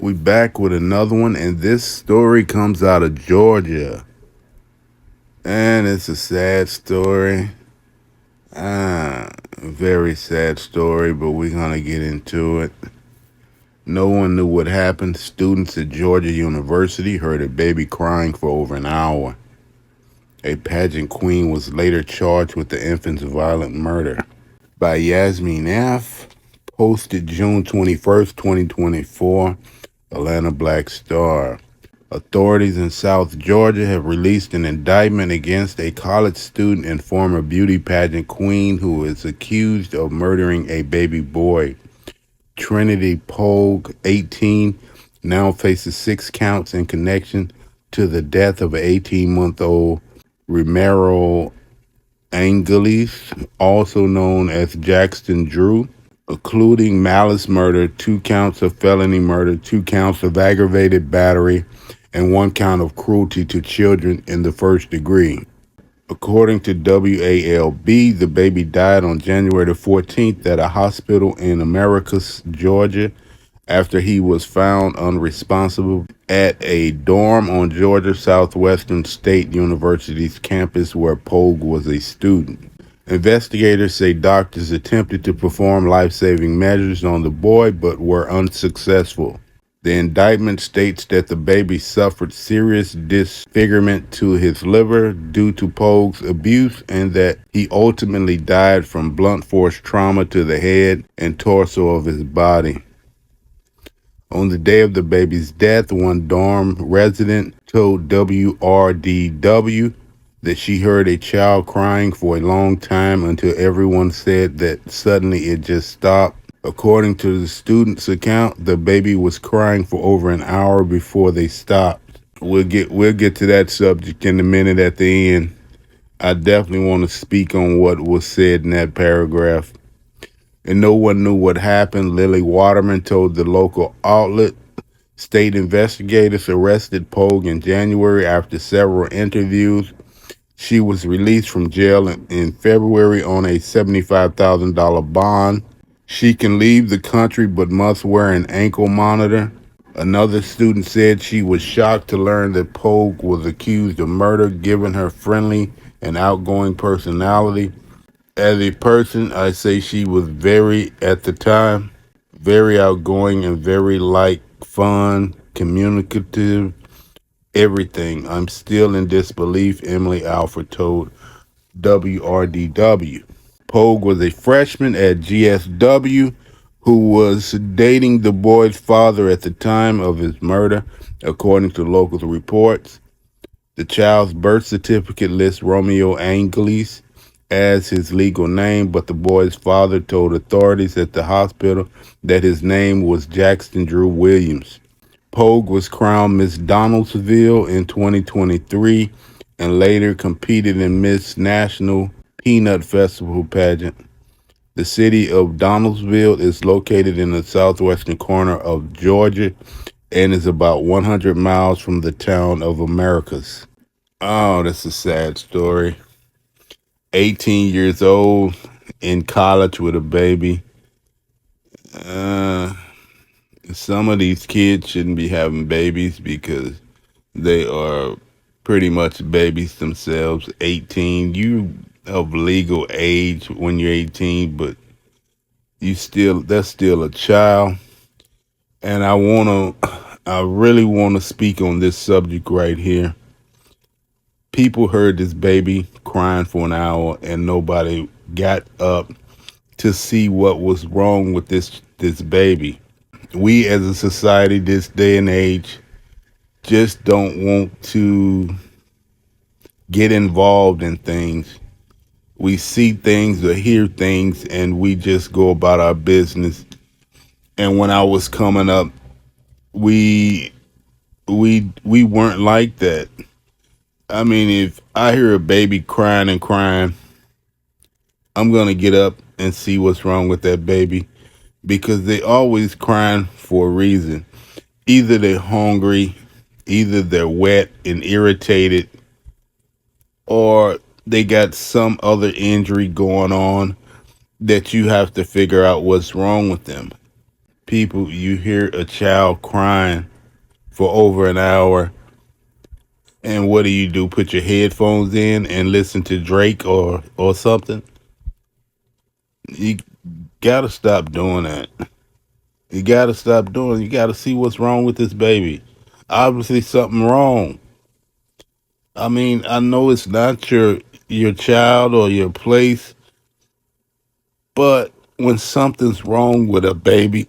We back with another one, and this story comes out of Georgia. And it's a sad story. Very sad story, but we're gonna get into it. No one knew what happened. Students at Georgia University heard a baby crying for over an hour. A pageant queen was later charged with the infant's violent murder. By Yasmin F. Posted June 21st, 2024. Atlanta Black Star. Authorities in South Georgia have released an indictment against a college student and former beauty pageant queen who is accused of murdering a baby boy. Trinity Pogue, 18, now faces 6 counts in connection to the death of an 18-month-old Romero Angeles, also known as Jackson Drew, including malice murder, 2 counts of felony murder, 2 counts of aggravated battery, and 1 count of cruelty to children in the first degree. According to WALB, the baby died on January the 14th at a hospital in Americus, Georgia, after he was found unresponsive at a dorm on Georgia Southwestern State University's campus where Pogue was a student. Investigators say doctors attempted to perform life-saving measures on the boy but were unsuccessful. The indictment states that the baby suffered serious disfigurement to his liver due to Pogue's abuse and that he ultimately died from blunt force trauma to the head and torso of his body. On the day of the baby's death, one dorm resident told WRDW that she heard a child crying for a long time until everyone said that suddenly it just stopped. According to the student's account, the baby was crying for over an hour before they stopped. We'll get to that subject in a minute at the end. I definitely want to speak on what was said in that paragraph. And no one knew what happened. Lily Waterman told the local outlet. State investigators arrested Pogue in January after several interviews. She was released from jail in February on a $75,000 bond. She can leave the country but must wear an ankle monitor. Another student said she was shocked to learn that Pogue was accused of murder, given her friendly and outgoing personality. As a person, I say she was at the time, very outgoing and very fun, communicative, everything. I'm still in disbelief, Emily Alford told WRDW. Pogue was a freshman at GSW who was dating the boy's father at the time of his murder, according to local reports. The child's birth certificate lists Romeo Angeles as his legal name, but the boy's father told authorities at the hospital that his name was Jackson Drew Williams. Pogue was crowned Miss Donaldsville in 2023 and later competed in Miss National Peanut Festival pageant. The city of Donaldsville is located in the southwestern corner of Georgia and is about 100 miles from the town of Americus. Oh, that's a sad story. 18 years old, in college with a baby. Some of these kids shouldn't be having babies because they are pretty much babies themselves. 18, you of legal age when you're 18, but that's still a child. And I really want to speak on this subject right here. People heard this baby crying for an hour and nobody got up to see what was wrong with this baby. We as a society this day and age just don't want to get involved in things. We see things or hear things and we just go about our business. And when I was coming up, we weren't like that. I mean, if I hear a baby crying and crying, I'm going to get up and see what's wrong with that baby because they always crying for a reason. Either they're hungry, either they're wet and irritated, or they got some other injury going on that you have to figure out what's wrong with them. People, you hear a child crying for over an hour, and what do? Put your headphones in and listen to Drake or something? You gotta stop doing that. You gotta stop doing it. You gotta see what's wrong with this baby. Obviously something wrong. I mean, I know it's not your child or your place, but when something's wrong with a baby,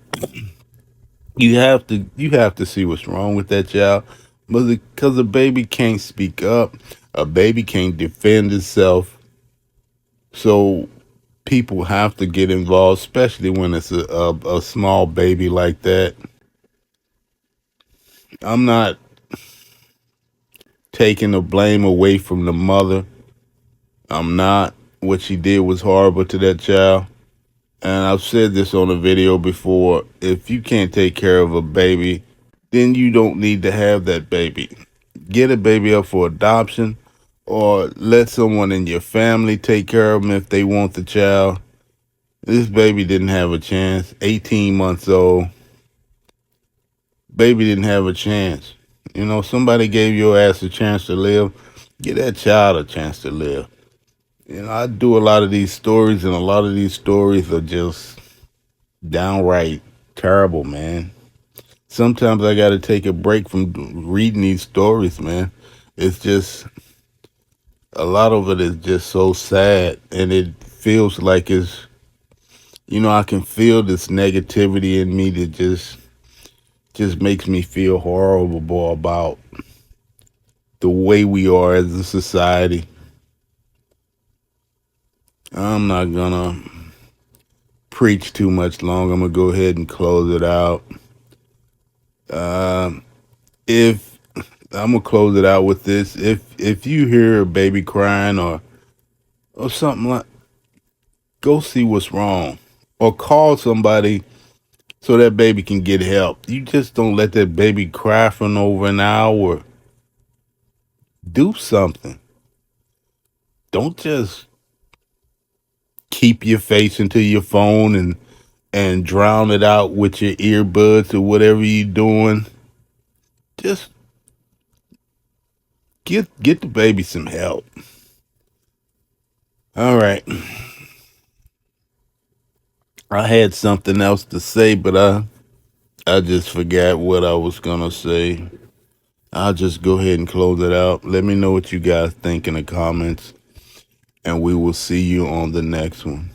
you have to see what's wrong with that child. But because a baby can't speak up, a baby can't defend itself. So people have to get involved, especially when it's a small baby like that. I'm not taking the blame away from the mother. I'm not. What she did was horrible to that child. And I've said this on a video before. If you can't take care of a baby, then you don't need to have that baby. Get a baby up for adoption, or let someone in your family take care of them if they want the child. This baby didn't have a chance. 18 months old. Baby didn't have a chance. Somebody gave your ass a chance to live. Give that child a chance to live. I do a lot of these stories, and a lot of these stories are just downright terrible, man. Sometimes I got to take a break from reading these stories, man. It's just, a lot of it is just so sad, and it feels like I can feel this negativity in me that just makes me feel horrible about the way we are as a society. I'm not gonna preach too much long. I'm gonna go ahead and close it out. If I'm gonna close it out with this, if you hear a baby crying or something, like, go see what's wrong, or call somebody so that baby can get help. You just don't let that baby cry for over an hour. Do something. Don't just keep your face into your phone and drown it out with your earbuds or whatever you're doing. Just get the baby some help. All right. I had something else to say, but I just forgot what I was gonna say. I'll just go ahead and close it out. Let me know what you guys think in the comments, and we will see you on the next one.